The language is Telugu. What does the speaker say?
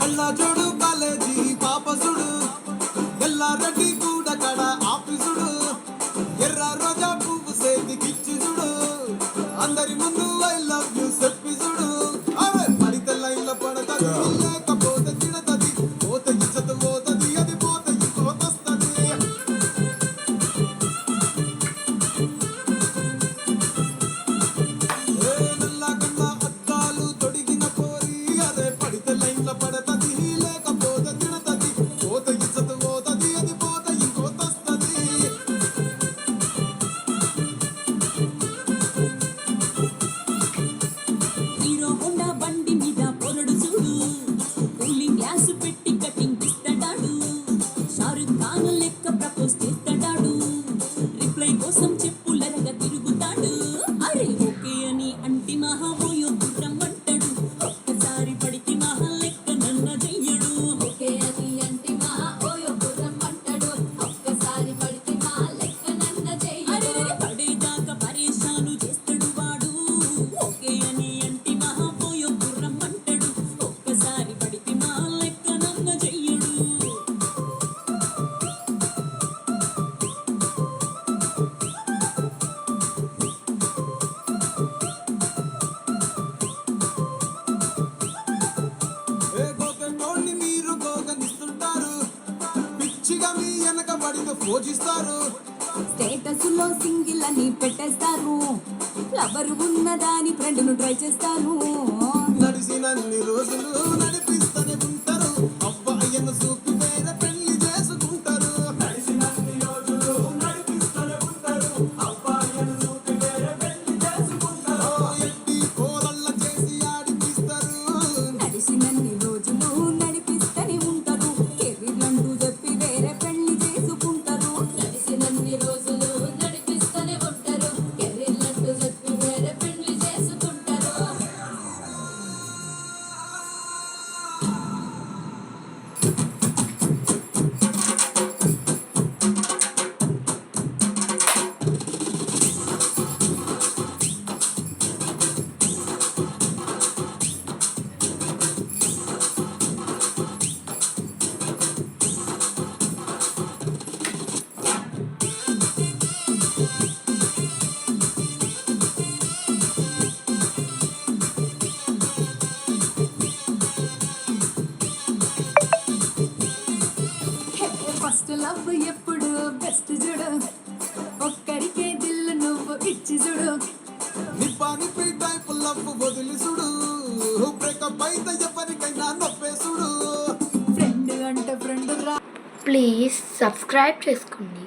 కళ్ళ జోడు కాలేజీ పాపసుడు ఎల్లారెడ్డి కూడా కడ ఆఫీసుడు ఎర్ర రోజా పువ్వు సేతికిచ్చి చూడు అందరి ముందు ఐ లవ్ యూ చెప్పి చూడు పడితే లైన్ల పడతది లేకపోతే తిడతది పోతే ఇచ్చత పోతది అది పోతే ఇంకోతొస్తది నల్లగన్న అద్దాలు తొడిగిన పోరి అదే పడితే లైన్ల పడతది లేకపోతే తిడతది పోతే ఇచ్చత పోతది అది పోతే ఇంకోతొస్తది హీరో హోండా బండి మీద పొరడు చూడు కూలింగ్ గ్లాస్ పెట్టి కటింగ్ ఇస్తాడాడు షారుఖ్ ఖాన్ లెక్క ప్రపోజ్ చేస్తాడాడు రిప్లై కోసం చెప్పులరగా తిరుగుతాడు అరే ఓకే అని అంటి మహాబోయో గుర్రం అంటాడు ఒక్కసారి పడితే మహా లెక్క నన్న చెయ్యడు ఓకే అని అంటి మహా ఓయో గుర్రం అంటాడు ఒక్కసారి పడితే మా లెక్క నన్న అరే చెయ్యడు పడేదాకా పరేషాను చేస్తాడు వాడు ఓకే అని అంటి మహాబోయో గుర్రం అంటాడు ఒక్కసారి పడితే మా లెక్క నన్న చెయ్యడు ఏ గోకెటోళ్ళని మీరు గోగనిస్తుంటారు పిచ్చిగా మీ వెనక పడితో పోజిస్తారు స్టేటస్ లో సింగిల్ అని పెట్టేస్తారు లవర్ ఉన్నదాని ఫ్రెండ్ ను ట్రై చేస్తారు నడిసినన్ని రోజులు నడిపిస్తూనే ఉంటారు అబ్బాయిను చూపి వేరే పెళ్లి చేసుకుంటారు నడిసినన్ని రోజులు నడిపిస్తూనే ఉంటారు అబ్బాయిను చూపి వేరే పెళ్లి చేసుకుంటారు ఎట్టి కోరల్ల చేసి ఆడిపిస్తారు నడిసినన్ని రోజులు నడిపిస్తూనే ఉంటారు కెరీర్లంటూ చెప్పి వేరే పెళ్లి చేసుకుంటారు నడిసినన్ని రోజులు నడిపిస్తూనే ఉంటారు కెరీర్లంటూ చెప్పి వేరే పెళ్లి చేసుకుంటారు ఫస్ట్ లవ్ ఎప్పుడు బెస్ట్ చూడు ఒక్కడికే దిల్లు నువ్వు ఇచ్చి చూడు నిప్పానిపి టైప్ లవ్ వదిలి సుడు బ్రేకప్ అయితే ఎవరికైనా నొప్పేసుడు ఫ్రెండ్ అంటే ఫ్రెండ్ రా ప్లీజ్ సబ్స్క్రైబ్ చేసుకోండి.